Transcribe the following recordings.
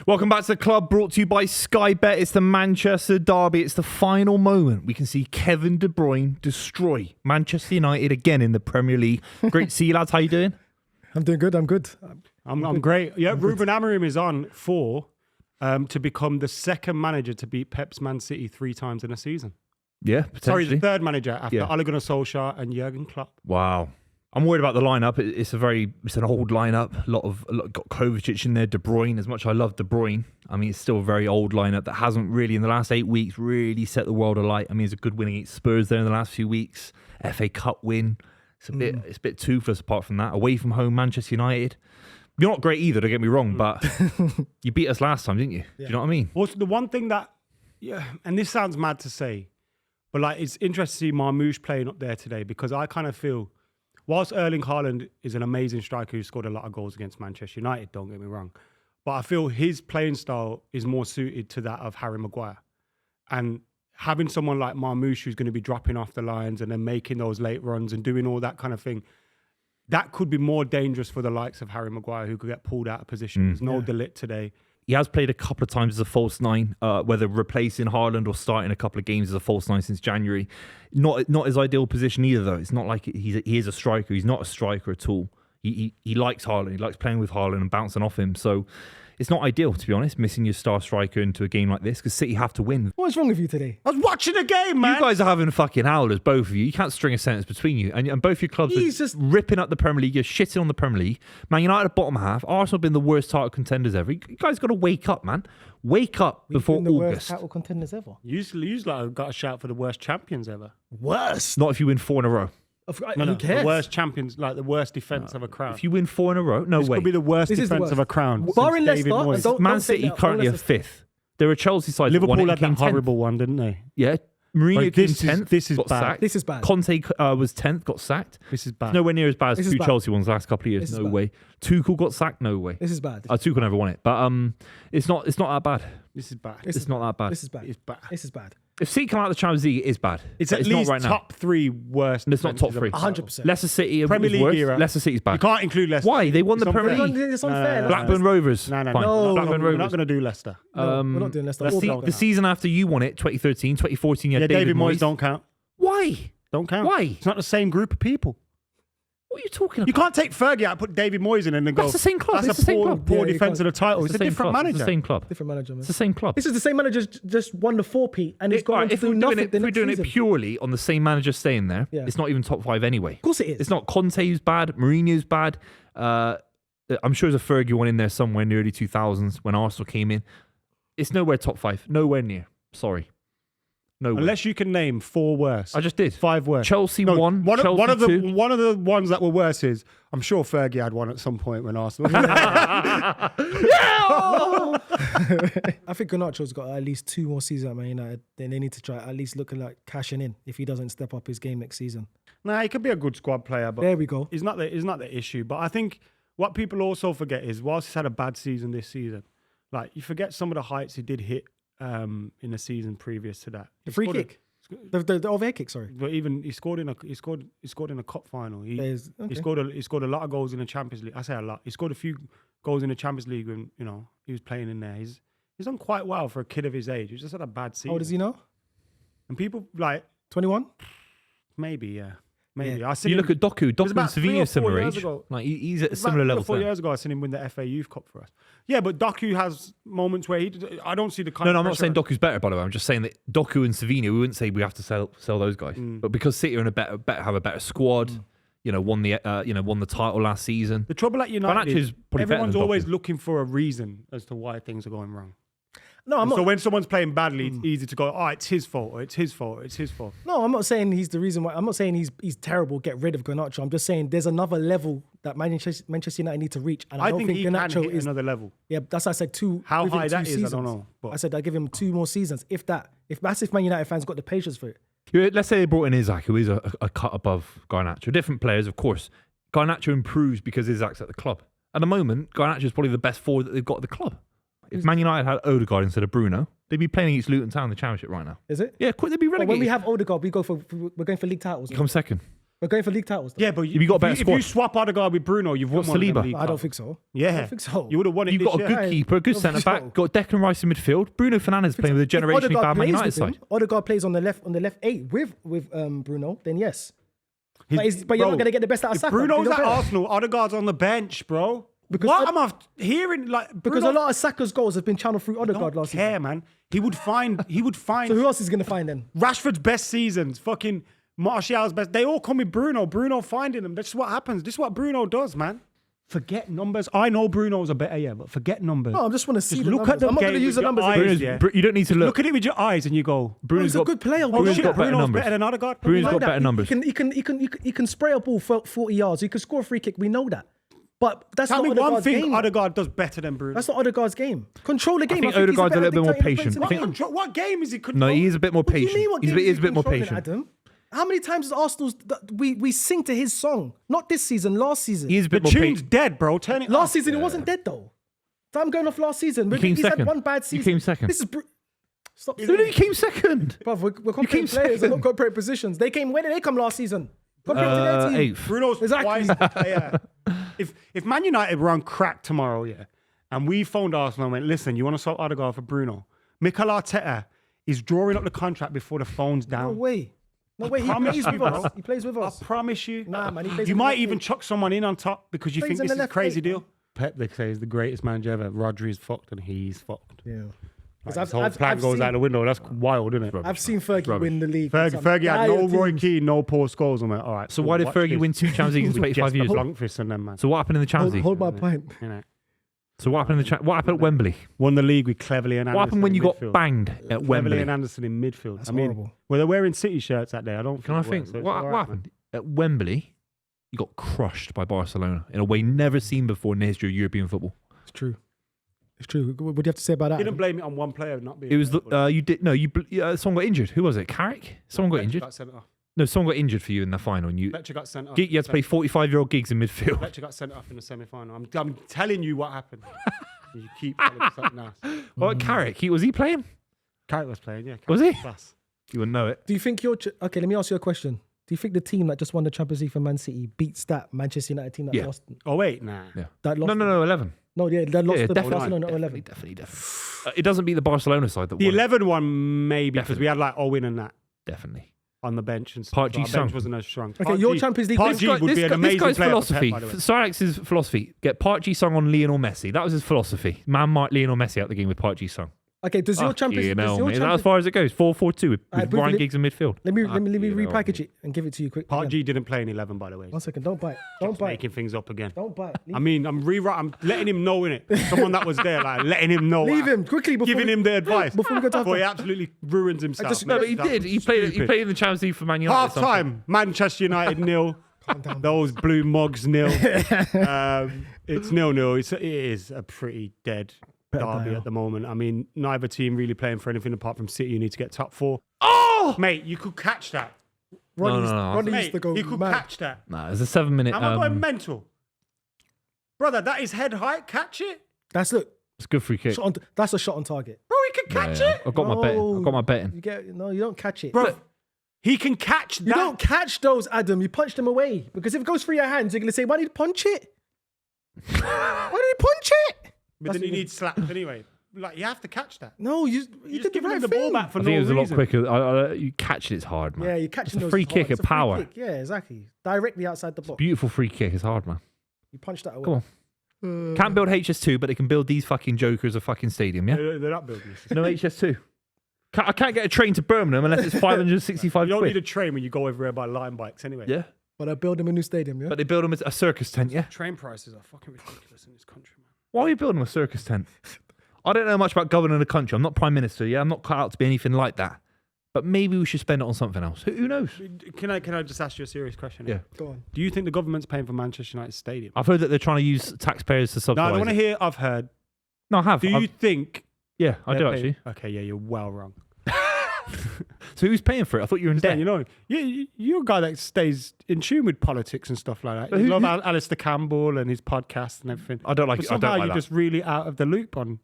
Welcome back to the club, brought to you by Sky Bet. It's the Manchester derby. It's the final moment. We can see Kevin De Bruyne destroy Manchester United again in the Premier League. Great to see you, lads. How you doing? I'm doing good. I'm good. I'm great. Yeah, Ruben Amorim is on to become the second manager to beat Pep's Man City 3 times in a season. Yeah, potentially. Sorry, the third manager after Ole Gunnar Solskjaer and Jurgen Klopp. Wow. I'm worried about the lineup. It's an old lineup. A lot got Kovacic in there, De Bruyne. As much as I love De Bruyne, I mean, it's still a very old lineup that hasn't really, in the last 8 weeks, really set the world alight. I mean, it's a good win against Spurs there in the last few weeks. FA Cup win. It's a bit toothless apart from that. Away from home, Manchester United. You're not great either, don't get me wrong, but you beat us last time, didn't you? Do you know what I mean? Also, the one thing that, and this sounds mad to say, but like it's interesting to see Marmoush playing up there today because I kind of feel, whilst Erling Haaland is an amazing striker who scored a lot of goals against Manchester United, don't get me wrong, but I feel his playing style is more suited to that of Harry Maguire. And having someone like Marmoush who's going to be dropping off the lines and then making those late runs and doing all that kind of thing, that could be more dangerous for the likes of Harry Maguire who could get pulled out of position. There's no De Ligt today. He has played a couple of times as a false nine, whether replacing Haaland or starting a couple of games as a false nine since January. Not his ideal position either, though. It's not like he is a striker. He's not a striker at all. He likes Haaland. He likes playing with Haaland and bouncing off him. So it's not ideal, to be honest, missing your star striker into a game like this because City have to win. What's wrong with you today? I was watching a game, man. You guys are having fucking howlers, both of you. You can't string a sentence between you. And both your clubs are just ripping up the Premier League. You're shitting on the Premier League. Man United at bottom half. Arsenal have been the worst title contenders ever. You guys got to wake up, man. Wake up before We've been the August. worst title contenders ever. You like got a shout for the worst champions ever. Worst? Not if you win 4 in a row. Who cares? The worst champions, like the worst defense of a crown. If you win 4 in a row, no this way. could be the worst This is the defense worst. of a crown. Barring since David Leicester, Moyes. don't Man say City that. currently are Leicester. 5th. There are Chelsea sides that won Liverpool it, had came that 10th. horrible one, didn't they? Yeah. Mourinho Like, came this is- 10th. this is got bad. sacked. This is bad. Conte was 10th, got sacked. This is bad. It's nowhere near as bad as This is 2 bad. Chelsea ones the last couple of years. This is No bad. way. Tuchel got sacked. No way. This is bad. Tuchel never won it, but it's not that bad. This is bad. It's not that bad. This is bad. It's bad. This is bad. If City come out of the Champions League, it is bad. It's But at not least right now. top 3 worst. And it's not top defenses 3. of a title. 100%. Leicester City Premier is League worse. era. Leicester City's You bad. can't include Leicester. Why? They won It's the Premier unfair. League. It's unfair. Blackburn Rovers. No. Fine. No. Blackburn We're Rovers. not going to do Leicester. No, we're not doing Leicester. The season after you won it, 2013, 2014, you had David Moyes Moyes. don't count. Why? Don't count. Why? It's not the same group of people. What are you talking about? You can't take Fergie out and put David Moyes in and then go, That's the same club. that's It's a the same poor, club. poor Yeah, you defense of can't. the title. It's a the same different club. manager. It's the same club. Different manager, man. It's the same club. This is the same manager just won the 4-peat and he's gone on to If do we're nothing doing it, the if we're next doing season. it purely on the same manager staying there, Yeah. it's not even top 5 anyway. Of course it is. It's not Conte who's bad. Mourinho's bad. I'm sure there's a Fergie one in there somewhere in the early 2000s when Arsenal came in. It's nowhere top 5. Nowhere near. Sorry. No way. Unless you can name 4 worse. I just did. 5 worse. Chelsea No, won. One Chelsea of the 2. one of the ones that were worse is I'm sure Fergie had one at some point when Arsenal. I think Garnacho's got at least 2 more seasons at Man United. Then they need to try at least looking like cashing in if he doesn't step up his game next season. Nah, he could be a good squad player, but There we go. It's not the issue. But I think what people also forget is whilst he's had a bad season this season, like you forget some of the heights he did hit in the season previous to that. The free kick. The overhead kick, sorry. But even he scored in a cup final. He scored a lot of goals in the Champions League. I say a lot. He scored a few goals in the Champions League when he was playing in there. He's done quite well for a kid of his age. He's just had a bad season. How old is he now? And people like 21? maybe, yeah. Maybe. Yeah. I seen You look him, at Doku. was Doku and about 3 or Savino 4 similar years age. ago. Like he's at a about similar 3 level. or 4 to them. years ago, I seen him win the FA Youth Cup for us. Yeah, but Doku has moments where I don't see the kind No, of I'm not saying pressure- Doku's better, by the way. I'm just saying that Doku and Savino, we wouldn't say we have to sell those guys, but because City are in have a better squad, won the title last season. The trouble at United Garnacho's is probably better everyone's than always Doku. looking for a reason as to why things are going wrong. No, I'm So not. when someone's playing badly, it's easy to go, oh, it's his fault, or it's his fault, or it's his fault. No, I'm not saying he's the reason why. I'm not saying he's terrible. Get rid of Garnacho. I'm just saying there's another level that Manchester United need to reach, and I, I don't think think he can Garnacho hit is. another level. Yeah, that's why I said 2. How within high 2 that is, I don't seasons. know, but- I said I give him 2 more seasons. If massive Man United fans got the patience for it. Let's say they brought in Isaac, who is a cut above Garnacho. Different players, of course. Garnacho improves because Isaac's at the club. At the moment, Garnacho is probably the best forward that they've got at the club. If Man United had Odegaard instead of Bruno, they'd be playing against Luton Town in the Championship right now. Is it? Yeah, they'd be Well, relegated. when we have Odegaard, we're going for league titles. Come second. We're going for league titles. Though. Yeah, but you got a better if squad. you swap Odegaard with Bruno, you've won Got one of them Saliba. league I don't titles. think so. Yeah. I don't think so. You would have won it You've this got a year. good keeper, a good Don't centre think back. so. Got Declan Rice in midfield. Bruno Fernandes playing with a If generationally Odegaard bad Man plays United with him, side. Odegaard plays on the left 8 with Bruno, then yes. He's- But you're bro, not going to get the best out of if Saka. Bruno's You at don't play. Arsenal, Odegaard's on the bench, bro. Because What Od- am I hearing? Like Because Bruno, a lot of Saka's goals have been channeled through I Odegaard don't last care, season. man. He would find. So who else is going to find then? Rashford's best seasons, fucking Martial's best. They all come with Bruno. Bruno finding them. That's what happens. This is what Bruno does, man. Forget numbers. I know Bruno's a better, yeah, but forget numbers. No, I just want to see Just the look numbers. at the I'm not going to game use the with your numbers. eyes. against- Yeah. You don't need to Look look. at it with your eyes and you go, Bruno's He's a got good player. We oh Bruno's know shit, got that. better Bruno's numbers. better than Odegaard. Bruno's We know got that. better numbers. He can spray a ball for 40 yards. He can score a free kick. We know that. But that's Tell not me one Odegaard's thing game. Odegaard does better than Bruno. That's not Odegaard's game. Control the game. think he's Odegaard's a better little bit more dictating the patient. pace I in the think- game. What game is he No, controlling? he is a bit more What do you patient. mean, what He's a game bit, is he is a bit more controlling, patient. Adam? How many times has Arsenal's we sing to his song? Not this season, last season. He is a The bit more tune's patient. dead, bro. Turn it Last off. season, it wasn't dead though. So I'm going off last season. He came He's second. had one bad He season. came second. This is stop. No, he came second. Bruv, we're comparing came players and second. not comparing positions. They came. Where did they come last season? Compared to their team. Eighth. Bruno's Exactly. twice the player. If Man United were on crack tomorrow, yeah, and we phoned Arsenal and went, listen, you want to swap Odegaard for Bruno? Mikel Arteta is drawing up the contract before the phone's No down. way. No way. He promise plays you, with bro. us. He plays with I us. promise you. Nah, man, he plays You in the might left even eight. chuck someone in on top because you Plays think in this the is a left crazy eight, deal. Pep, they say, is the greatest manager ever. Rodri's fucked and he's fucked. Yeah. Like, 'Cause his whole plan goes out the window. That's wild, isn't it? I've seen Fergie Rubbish. win the league. Fergie had no Roy Keane, no Paul Scholes. I'm like, all right. So cool, why did watch Fergie this. win 2 Champions Leagues in 25 years? Blunkfist and them, man. So what happened in the Champions League? Hold my point. You know. So what happened in the what happened at Wembley? Won the league with Cleverley and Anderson. What happened when in you got midfield. banged at Cleverley Wembley? and Anderson in midfield. That's I mean, horrible. well, they're wearing City shirts that day. I don't. Can I it think? was, so it's What all right, man. happened at Wembley? You got crushed by Barcelona in a way never seen before in the history of European football. It's true. It's true. What do you have to say about that? Didn't blame it on one player not being. It was available. you did no you someone got injured. Who was it? Carrick? Someone got Fletcher injured. Got sent off. No, someone got injured for you in the final. And you Fletcher got sent off. you had to play 45-year-old gigs in midfield. Fletcher got sent off in the semi-final. I'm telling you what happened. You keep telling me something else. What Carrick? Was he playing? Carrick was playing. Yeah. Was Carrick he? Class. You wouldn't know it. Do you think you're okay? Let me ask you a question. Do you think the team that just won the Champions League for Man City beats that Manchester United team that Yeah. lost? Oh wait, nah. Yeah. That lost. No, 11. No, yeah, that lost Yeah, to definitely, Barcelona definitely, 11. definitely. It doesn't beat the Barcelona side that The won. 11 one maybe because Definitely. we had like Owen and that Definitely. on the bench and stuff. Part so G our sung. bench wasn't as strong. Okay, Part your G- Champions League. Part This G would be an amazing guy's player for philosophy. Pep, by the way. Sir Alex's philosophy. Get Part G sung on Lionel Messi. That was his philosophy. Man marked Lionel Messi out the game with Part G sung. Okay, does your Champions You does know, your mate. That's Champions- as far as it goes. 4-4-2 with Alright, Ryan briefly- Giggs in midfield. Let me You know, repackage it and give it to you quick. Part again. G didn't play in 11, by the way. 1 second. Don't bite. Don't bite. Making things up again. Don't bite. I mean, I'm letting him know in it. Someone that was there, like letting him know. Leave him quickly before Giving we- him the advice before we go to before he halftime. absolutely ruins himself. just- No, but he That did. was He played stupid. in the Champions League for Man United. Half time, Manchester United 0. Those blue mugs 0. It's 0-0. It is a pretty dead derby now. at the moment. I mean, neither team really playing for anything apart from City. You need to get top 4. Oh! Mate, you could catch that. Ronnie no. used Mate, to go you could mad. catch that. Nah, there's a 7-minute. Am I going mental? Brother, that is head height. Catch it. That's look. It's a good free kick. That's a shot on target. Bro, he can catch Yeah, it. I've got my betting. I've got my You betting. get you don't catch it. Bro, he can catch that. You don't catch those, Adam. You punch them away because if it goes through your hands, you're gonna say, "Why did he punch it? Why did he punch it?" But That's then you what- need slaps anyway. Like, you have to catch that. No, you You're did just the giving right him the thing. ball back for I no think it was a lot reason. quicker. You catch it, it's hard, man. Yeah, you're catching It's a those. free hard. kick It's at a free power. kick. Yeah, exactly. Directly outside the box. Beautiful free kick. It's hard, man. You punch that away. Come on. Can't build HS2, but they can build these fucking jokers a fucking stadium, yeah? They're not building this. No HS2. I can't get a train to Birmingham unless it's 565 You don't need quid. a train when you go everywhere by line bikes anyway. Yeah, But I build him a new stadium. Yeah. but they build them as a circus tent, yeah? Train prices are fucking ridiculous in this country, man. Why are you building a circus tent? I don't know much about governing a country. I'm not prime minister, yeah? I'm not cut out to be anything like that. But maybe we should spend it on something else. Who knows? Can I just ask you a serious question? Yeah. Go on. Do you think the government's paying for Manchester United Stadium? I've heard that they're trying to use taxpayers to No, subsidise I don't want to it. hear I've heard. No, I have. Do you think... Yeah, I do they're actually. paying- Okay, yeah, you're well wrong. So who's paying for it? I thought you were in debt. You know, you're a guy that stays in tune with politics and stuff like that. But You who- love who- Alistair Campbell and his podcast and everything. I don't like But it. I don't somehow like you're that. just really out of the loop on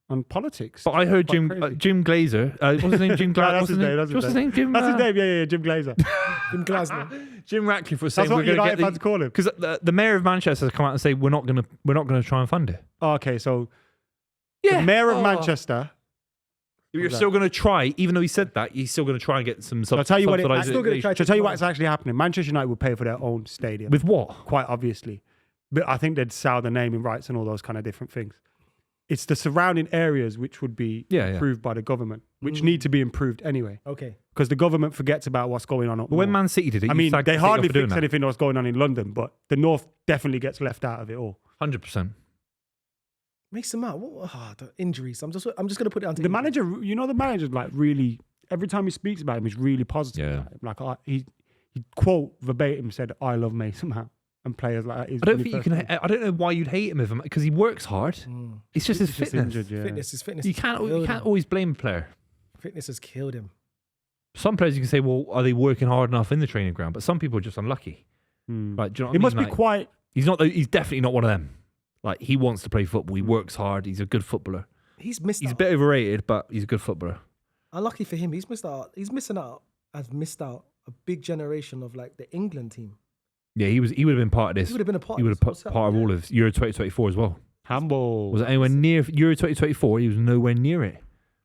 on politics. But I heard Quite crazy. Jim Glazer. What's his name? Jim Glazer. That's What's his name. That's his What's his name. name? Jim. That's his name. Yeah, Jim Glazer. In Glasgow. Jim Ratcliffe was saying That's what we're going United to fans call him. because the mayor of Manchester has come out and say we're not going to try and fund it. Oh, okay, so the mayor of Manchester. You're still going to try, even though he said that, he's still going to try and get some. I'll tell you what. I'm still gonna try To tell you what's actually happening. Manchester United will pay for their own stadium, with what? quite obviously, but I think they'd sell the naming rights and all those kind of different things. It's the surrounding areas which would be improved by the government, which need to be improved anyway. Okay. Because the government forgets about what's going on up But when north. Man City did it, I you mean, sacked they the City hardly for doing fix that. anything that's going on in London, but the north definitely gets left out of it all. 100%. Makes them out. The injuries. I'm just gonna put it on The manager, the manager's like really, every time he speaks about him, he's really positive. Yeah. About him. Like he quote verbatim said, "I love Mason Mount," and players like that. I don't think you can. I don't know why you'd hate him because he works hard. It's just his Just fitness. injured, yeah. Fitness. You has can't killed him. always blame a player. Fitness has killed him. Some players you can say, well, are they working hard enough in the training ground? But some people are just unlucky. Like, do you know what I It mean? must be Like, quite. He's not. He's definitely not one of them. Like, he wants to play football. He works hard. He's a good footballer. He's missed He's a out. bit overrated, but he's a good footballer. Unlucky for him, he's missed out. He's missing out. I've missed out a big generation of like the England team. Yeah, he would have been part of this. He would have been a part. He would of have this. put part of all of Euro 2024 as well. Handball. Was it anywhere near Euro 2024? He was nowhere near it.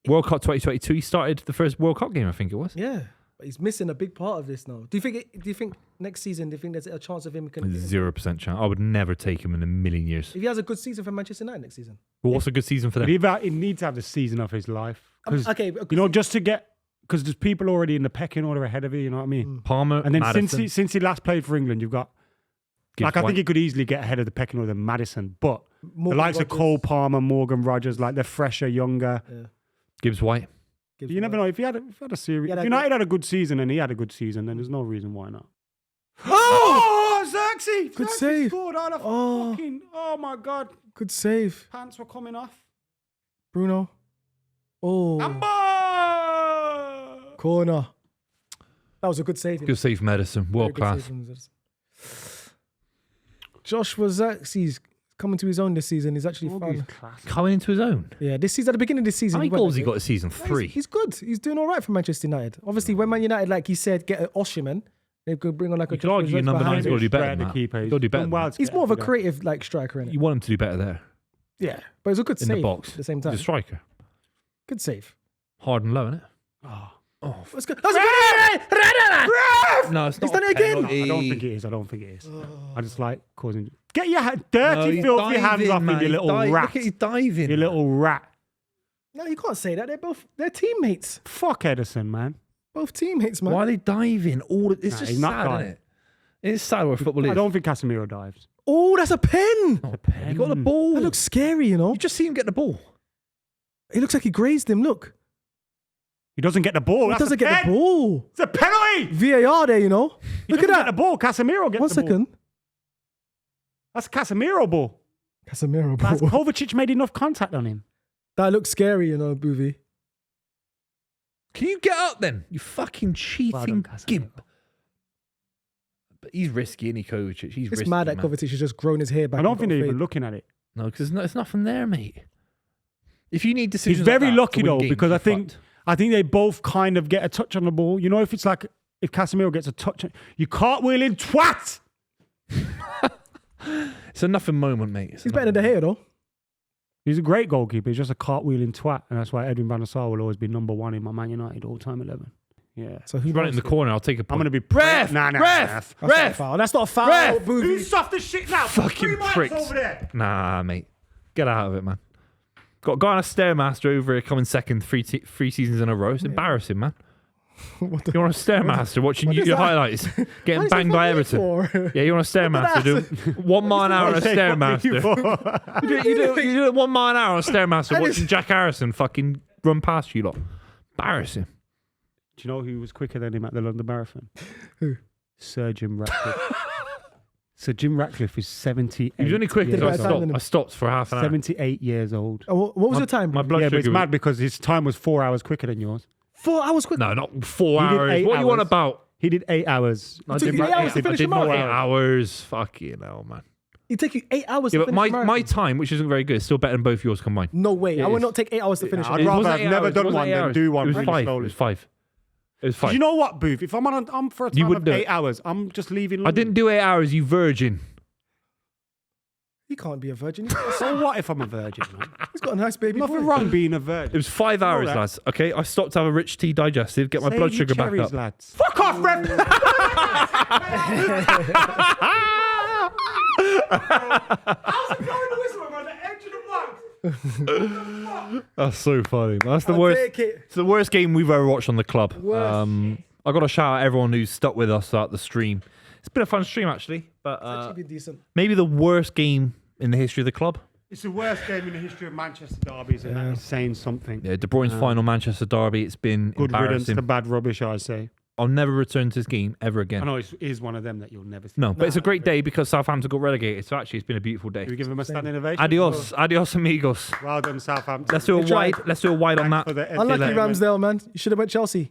World Cup 2022, he started the first World Cup game, I think it was. Yeah, but he's missing a big part of this now. Do you think next season? Do you think there's a chance of him? There's 0% chance. I would never take him in a million years. If he has a good season for Manchester United next season. But what's a good season for them? He needs to have the season of his life. Okay, Just to get, because there's people already in the pecking order ahead of you. You know what I mean? Palmer, And then Maddison, since he last played for England, you've got. Gibbs I White. think he could easily get ahead of the pecking order than Maddison, but Morgan the likes of Rogers. Cole Palmer, Morgan Rogers, like they're fresher, younger. Yeah. Gibbs White. Gibbs You never White. know if he had a series. Yeah, If United had a good season and he had a good season, then there's no reason why not. Oh! Xerxes! Good Xerxes save. scored out of Oh. fucking. Oh my god! Good save, Pants were coming off. Bruno. Oh, Amber! corner. That was a good save. Good save for Madison. Very World good class. save from Zerxes. Joshua Xerxes coming to his own this season. He's actually fun. Coming into his own. Yeah, this season, at the beginning of this season, How many he went goals like he it. got this season? 3. He's good. He's doing all right for Manchester United. Obviously, when Man United, like he said, get an Oshiman, they could bring on like a. You could argue your number 9's got to do better than that. He's got to do better than that. He's more of a creative like striker, innit? You want him to do better there. Yeah, but it's a good In save the box. at the same He's time. a striker. Good save. Hard and low, isn't it? Oh, that's good. That's a good. No, it's not. He's done it again. I don't think it is. I don't think it is. I just like causing. Get your dirty, filthy hands off him, you little rat. Look at his diving. You little rat. No, you can't say that. They're teammates. Fuck Edison, man. Both teammates, man. Why are they diving? It's Nah, just he's not sad, diving. isn't it? It's sad where football is. I don't think Casemiro dives. Oh, that's a pen. Not a pen. He got the ball. That looks scary, you know. You just see him get the ball. It looks like he grazed him. Look. He doesn't get the ball. He That's doesn't a get pen. the ball. It's a penalty. VAR there, you know. He Look at doesn't that. Get the ball. Casemiro gets One the ball. second. That's a Casemiro ball. Casemiro That's ball. Kovacic made enough contact on him. That looks scary, you know, Buvey. Can you get up then? You fucking cheating Casemiro. gimp. But he's risky, isn't he, Kovacic? He's It's risky, mad that man. Kovacic has just grown his hair back. I don't and think got they're a even fade. looking at it. No, because there's nothing there, mate. If you need decisions, He's very like that lucky to win though, games, because you're I think fucked. they both kind of get a touch on the ball. You know, if it's like if Casemiro gets a touch, you cartwheel in twat. It's a nothing moment, mate. He's better than De Gea, though. He's a great goalkeeper. He's just a cartwheeling twat, and that's why Edwin van der Sar will always be number 1 in my Man United all-time 11. Yeah. So who Run it in the corner. I'll take a point. I'm going to be Ref! Nah, Ref! That's not a Ref! foul. That's not a foul. Ref! Buvey. Who's soft as shit now? Fucking 3 mics pricks. over there. Nah, mate. Get out of it, man. Got on a Stairmaster over here coming second 3 seasons in a row. It's embarrassing, man. What the You're on a Stairmaster watching what is your that? highlights, What getting is banged that by for me Everton. for? Yeah, you're on a Stairmaster doing 1 mile an hour on a Hey, fuck you Stairmaster. for- You do 1 mile an hour on a Stairmaster And watching Jack Harrison fucking run past you lot. Embarrassing. Do you know who was quicker than him at the London Marathon? Who? Sir Jim Ratcliffe. Sir Jim Ratcliffe is 78. He was only quicker, Did so a better time than him. I stopped for half an hour. 78 years old. Oh, what was your time? My blood Yeah, sugar but it's was- mad because his time was 4 hours quicker than yours. 4 hours quick. No, not 4 He did hours. 8 What are you on hours. about? He did 8 hours. It took you 8 hours to I finish did a more marathon. 8 hours. Fuck you know, man. It'd take you 8 hours Yeah, to but finish a my marathon. time, which isn't very good, is still better than both yours combined. No way. It I would is. not take 8 hours to finish I'd it. rather wasn't have 8 never hours, done it wasn't one 8 than hours. do one It was really 5. slowly. It was 5. It was 5. You know what, Booth? If I'm for a You time wouldn't of do 8 it. hours, I'm just leaving. I didn't do 8 hours, you virgin. He can't be a virgin. So what if I'm a virgin, man? He's got a nice baby boy. Nothing wrong being a virgin. It was 5 hours, that. lads. Okay, I stopped to have a rich tea digestive, get my Save blood your sugar back cherries, up. lads. Fuck off, Rev. How's it going to whistle on the edge of the box? That's so funny. That's the I'll worst. take it. It's the worst game we've ever watched on the club. Worst. I got to shout out everyone who's stuck with us throughout the stream. It's been a fun stream actually, but It's actually been decent. maybe the worst game in the history of the club. It's the worst game in the history of Manchester derbies, and that is saying something. Yeah, De Bruyne's final Manchester derby. It's been Good riddance embarrassing. to bad rubbish, I say. I'll never return to this game ever again. I know it is one of them that you'll never see. No, but it's a great day because Southampton got relegated. So actually, it's been a beautiful day. Do we give them a standing ovation? Adios, amigos. Well done, Southampton. Let's do a Good try. wide. Let's do a wide on that. For the Unlucky entertainment. Ramsdale, man. You should have went Chelsea.